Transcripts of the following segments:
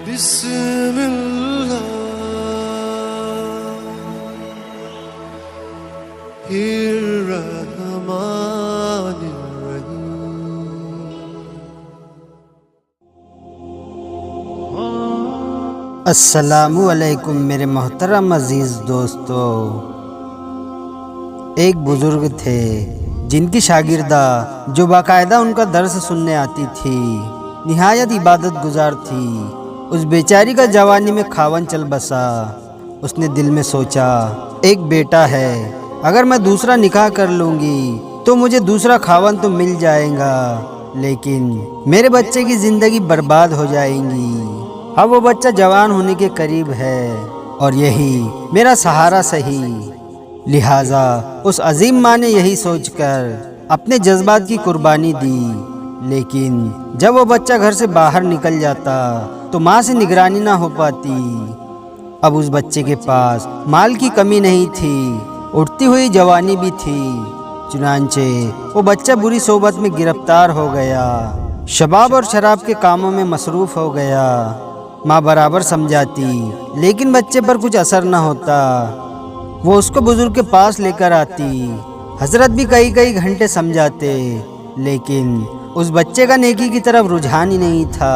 بسم اللہ الرحمن الرحیم۔ السلام علیکم میرے محترم عزیز دوستو۔ ایک بزرگ تھے جن کی شاگردہ جو باقاعدہ ان کا درس سننے آتی تھی نہایت عبادت گزار تھی۔ اس بیچاری کا جوانی میں کھاون چل بسا۔ اس نے دل میں سوچا ایک بیٹا ہے، اگر میں دوسرا نکاح کر لوں گی تو مجھے دوسرا کھاون تو مل جائے گا، لیکن میرے بچے کی زندگی برباد ہو جائے گی۔ اب وہ بچہ جوان ہونے کے قریب ہے اور یہی میرا سہارا صحیح۔ لہٰذا اس عظیم ماں نے یہی سوچ کر اپنے جذبات کی قربانی دی، لیکن جب وہ بچہ گھر سے باہر نکل جاتا تو ماں سے نگرانی نہ ہو پاتی۔ اب اس بچے کے پاس مال کی کمی نہیں تھی، اٹھتی ہوئی جوانی بھی تھی، چنانچہ وہ بچہ بری صحبت میں گرفتار ہو گیا، شباب اور شراب کے کاموں میں مصروف ہو گیا۔ ماں برابر سمجھاتی لیکن بچے پر کچھ اثر نہ ہوتا۔ وہ اس کو بزرگ کے پاس لے کر آتی، حضرت بھی کئی گھنٹے سمجھاتے، لیکن اس بچے کا نیکی کی طرف رجحان ہی نہیں تھا۔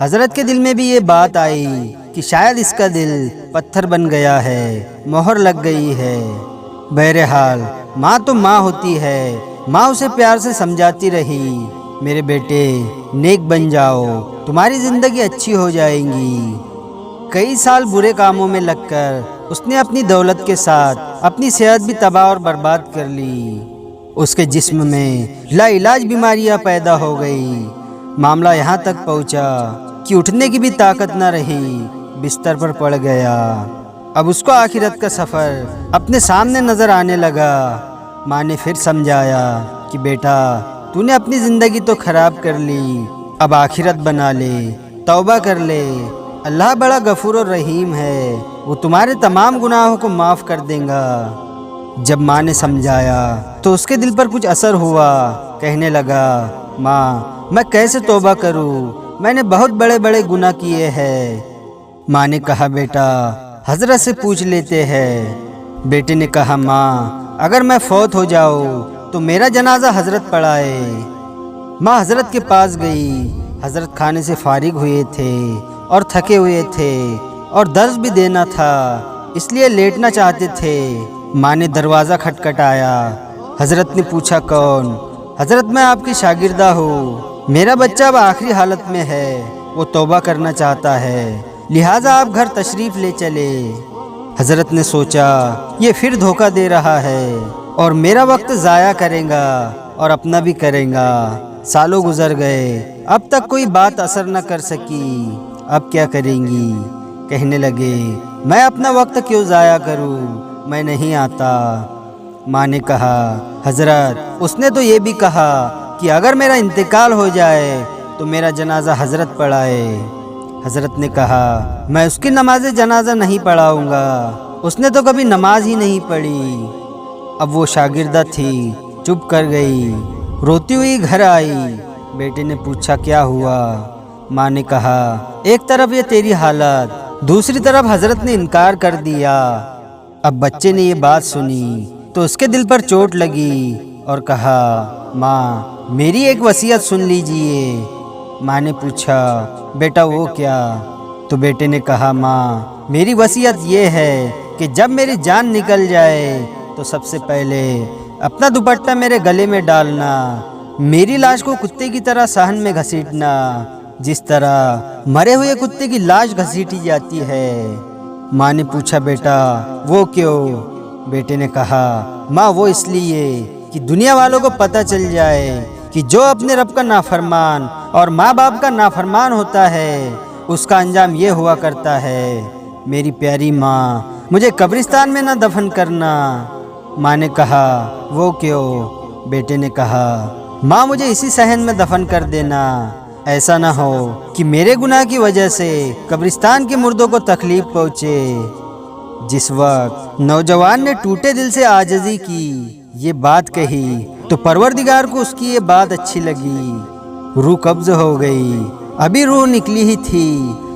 حضرت کے دل میں بھی یہ بات آئی کہ شاید اس کا دل پتھر بن گیا ہے، مہر لگ گئی ہے۔ بہرحال ماں تو ماں ہوتی ہے، ماں اسے پیار سے سمجھاتی رہی، میرے بیٹے نیک بن جاؤ، تمہاری زندگی اچھی ہو جائے گی۔ کئی سال برے کاموں میں لگ کر اس نے اپنی دولت کے ساتھ اپنی صحت بھی تباہ اور برباد کر لی۔ اس کے جسم میں لا علاج بیماریاں پیدا ہو گئی۔ معاملہ یہاں تک پہنچا کہ اٹھنے کی بھی طاقت نہ رہی، بستر پر پڑ گیا۔ اب اس کو آخرت کا سفر اپنے سامنے نظر آنے لگا۔ ماں نے پھر سمجھایا کہ بیٹا تو نے اپنی زندگی تو خراب کر لی، اب آخرت بنا لے، توبہ کر لے، اللہ بڑا غفور و رحیم ہے، وہ تمہارے تمام گناہوں کو معاف کر دے گا۔ جب ماں نے سمجھایا تو اس کے دل پر کچھ اثر ہوا، کہنے لگا ماں میں کیسے توبہ کروں، میں نے بہت بڑے گناہ کیے ہیں۔ ماں نے کہا بیٹا حضرت سے پوچھ لیتے ہیں۔ بیٹے نے کہا ماں اگر میں فوت ہو جاؤں تو میرا جنازہ حضرت پڑھائے۔ ماں حضرت کے پاس گئی۔ حضرت کھانے سے فارغ ہوئے تھے اور تھکے ہوئے تھے اور درس بھی دینا تھا، اس لیے لیٹنا چاہتے تھے۔ ماں نے دروازہ کھٹکھٹایا۔ حضرت نے پوچھا کون؟ حضرت میں آپ کی شاگردہ ہوں، میرا بچہ اب آخری حالت میں ہے، وہ توبہ کرنا چاہتا ہے، لہٰذا آپ گھر تشریف لے چلے۔ حضرت نے سوچا یہ پھر دھوکہ دے رہا ہے اور میرا وقت ضائع کرے گا اور اپنا بھی کرے گا۔ سالوں گزر گئے، اب تک کوئی بات اثر نہ کر سکی، اب کیا کریں گی؟ کہنے لگے میں اپنا وقت کیوں ضائع کروں، میں نہیں آتا۔ ماں نے کہا حضرت اس نے تو یہ بھی کہا کہ اگر میرا انتقال ہو جائے تو میرا جنازہ حضرت پڑھائے۔ حضرت نے کہا میں اس کی نماز جنازہ نہیں پڑھاؤں گا، اس نے تو کبھی نماز ہی نہیں پڑھی۔ اب وہ شاگردہ تھی، چپ کر گئی، روتی ہوئی گھر آئی۔ بیٹے نے پوچھا کیا ہوا؟ ماں نے کہا ایک طرف یہ تیری حالت، دوسری طرف حضرت نے انکار کر دیا۔ اب بچے نے یہ بات سنی تو اس کے دل پر چوٹ لگی اور کہا ماں میری ایک وصیت سن لیجئے۔ ماں نے پوچھا بیٹا وہ کیا؟ تو بیٹے نے کہا ماں میری وصیت یہ ہے کہ جب میری جان نکل جائے تو سب سے پہلے اپنا دوپٹہ میرے گلے میں ڈالنا، میری لاش کو کتے کی طرح صحن میں گھسیٹنا، جس طرح مرے ہوئے کتے کی لاش گھسیٹی جاتی ہے۔ ماں نے پوچھا بیٹا وہ کیوں؟ بیٹے نے کہا ماں وہ اس لیے کہ دنیا والوں کو پتہ چل جائے کہ جو اپنے رب کا نافرمان اور ماں باپ کا نافرمان ہوتا ہے اس کا انجام یہ ہوا کرتا ہے۔ میری پیاری ماں مجھے قبرستان میں نہ دفن کرنا۔ ماں نے کہا وہ کیوں؟ بیٹے نے کہا ماں مجھے اسی صحن میں دفن کر دینا، ایسا نہ ہو کہ میرے گناہ کی وجہ سے قبرستان کے مردوں کو تکلیف پہنچے۔ جس وقت نوجوان نے ٹوٹے دل سے عاجزی کی، یہ بات کہی تو پروردگار کو اس کی یہ بات اچھی لگی، روح قبض ہو گئی۔ ابھی روح نکلی ہی تھی